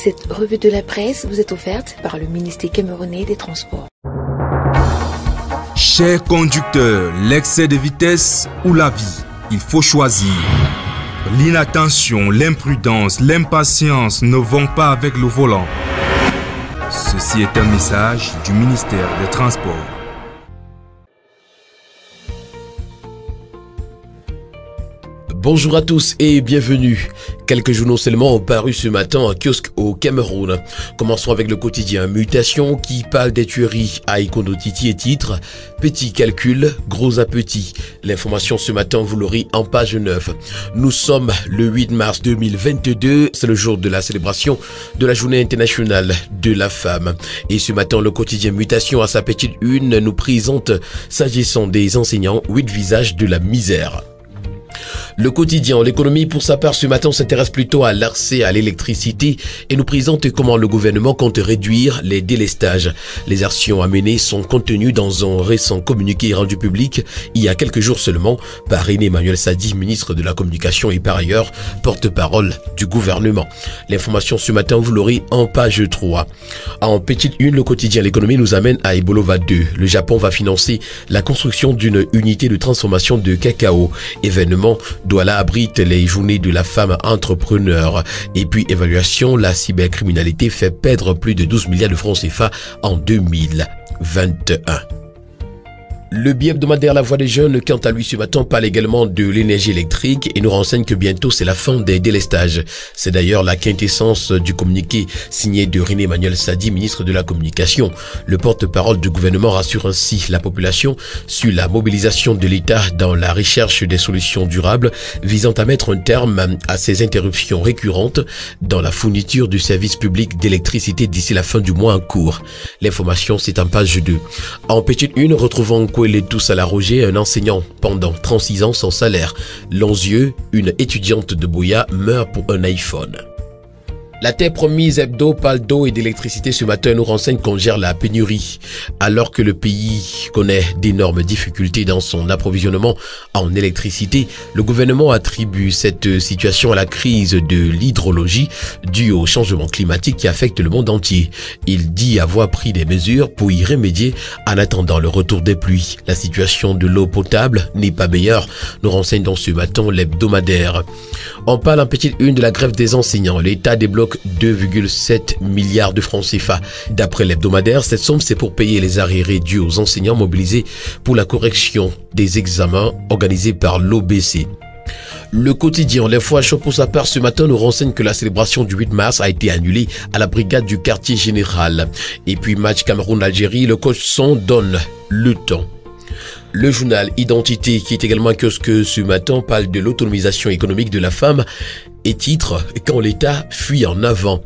Cette revue de la presse vous est offerte par le ministère camerounais des Transports. Chers conducteurs, l'excès de vitesse ou la vie, il faut choisir. L'inattention, l'imprudence, l'impatience ne vont pas avec le volant. Ceci est un message du ministère des Transports. Bonjour à tous et bienvenue. Quelques journaux seulement ont paru ce matin en kiosque au Cameroun. Commençons avec le quotidien Mutation qui parle des tueries à Ikondo-Titi et titre Petit calcul, gros appétit. L'information ce matin, vous l'aurez en page 9. Nous sommes le 8 mars 2022, c'est le jour de la célébration de la journée internationale de la femme. Et ce matin, le quotidien Mutation à sa petite une nous présente, s'agissant des enseignants, 8 visages de la misère. Le quotidien L'économie pour sa part ce matin s'intéresse plutôt à l'accès à l'électricité et nous présente comment le gouvernement compte réduire les délestages. Les actions à mener sont contenues dans un récent communiqué rendu public il y a quelques jours seulement par René Emmanuel Sadi, ministre de la Communication et par ailleurs porte-parole du gouvernement. L'information ce matin vous l'aurez en page 3. En petite une, le quotidien L'économie nous amène à Ebolova 2. Le Japon va financer la construction d'une unité de transformation de cacao. Événement Douala abrite les journées de la femme entrepreneur. Et puis évaluation, la cybercriminalité fait perdre plus de 12 milliards de francs CFA en 2021. Le bi-hebdomadaire La Voix des Jeunes, quant à lui ce matin, parle également de l'énergie électrique et nous renseigne que bientôt c'est la fin des délestages. C'est d'ailleurs la quintessence du communiqué signé de René Emmanuel Sadi, ministre de la Communication. Le porte-parole du gouvernement rassure ainsi la population sur la mobilisation de l'État dans la recherche des solutions durables visant à mettre un terme à ces interruptions récurrentes dans la fourniture du service public d'électricité d'ici la fin du mois en cours. L'information c'est en page 2. En petite une, retrouvons Kwele Toussala Roger, un enseignant pendant 36 ans sans salaire. Lonzieux, une étudiante de Boya, meurt pour un iPhone. La terre promise hebdo parle d'eau et d'électricité ce matin nous renseigne qu'on gère la pénurie. Alors que le pays connaît d'énormes difficultés dans son approvisionnement en électricité, le gouvernement attribue cette situation à la crise de l'hydrologie due au changement climatique qui affecte le monde entier. Il dit avoir pris des mesures pour y remédier en attendant le retour des pluies. La situation de l'eau potable n'est pas meilleure, nous renseigne dans ce matin l'hebdomadaire. On parle en petite une de la grève des enseignants. L'État débloque 2,7 milliards de francs CFA. D'après l'hebdomadaire, cette somme c'est pour payer les arriérés dus aux enseignants mobilisés pour la correction des examens organisés par l'OBC. Le quotidien L'Info à chaud pour sa part ce matin nous renseigne que la célébration du 8 mars a été annulée à la brigade du quartier général. Et puis match Cameroun-Algérie, le coach Son donne le temps. Le journal Identité, qui est également un kiosque ce matin, parle de l'autonomisation économique de la femme et titre « Quand l'État fuit en avant ».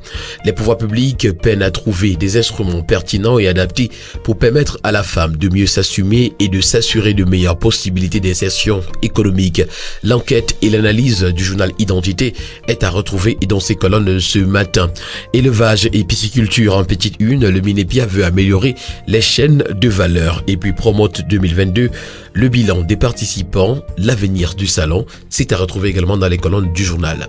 Les pouvoirs publics peinent à trouver des instruments pertinents et adaptés pour permettre à la femme de mieux s'assumer et de s'assurer de meilleures possibilités d'insertion économique. L'enquête et l'analyse du journal Identité est à retrouver dans ses colonnes ce matin. Élevage et pisciculture en petite une, le Minepia veut améliorer les chaînes de valeur. Et puis Promote 2022, le bilan des participants, l'avenir du salon, c'est à retrouver également dans les colonnes du journal.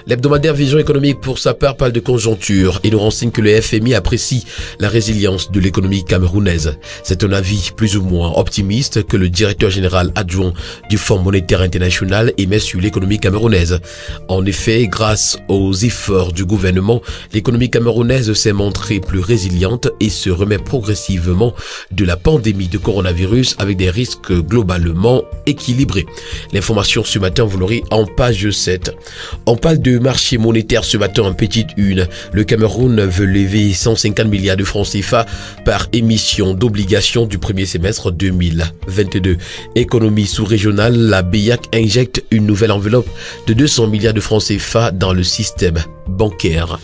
L'hebdomadaire Vision économique pour sa part parle de conjoncture et nous renseigne que le FMI apprécie la résilience de l'économie camerounaise. C'est un avis plus ou moins optimiste que le directeur général adjoint du Fonds monétaire international émet sur l'économie camerounaise. En effet, grâce aux efforts du gouvernement, l'économie camerounaise s'est montrée plus résiliente et se remet progressivement de la pandémie de coronavirus avec des risques globalement équilibrés. L'information ce matin, vous l'aurez en page 7. On parle de marché monétaire ce matin en petite une. Le Cameroun veut lever 150 milliards de francs CFA par émission d'obligations du premier semestre 2022. Économie sous-régionale, la BEAC injecte une nouvelle enveloppe de 200 milliards de francs CFA dans le système bancaire.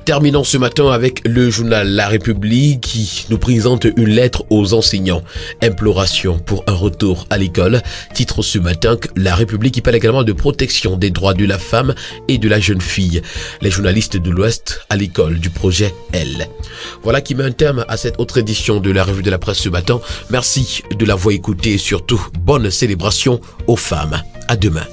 Terminons ce matin avec le journal La République qui nous présente une lettre aux enseignants. Imploration pour un retour à l'école. Titre ce matin que La République qui parle également de protection des droits de la femme et de la jeune fille. Les journalistes de l'Ouest à l'école du projet L. Voilà qui met un terme à cette autre édition de la revue de la presse ce matin. Merci de l'avoir écouté et surtout bonne célébration aux femmes. À demain.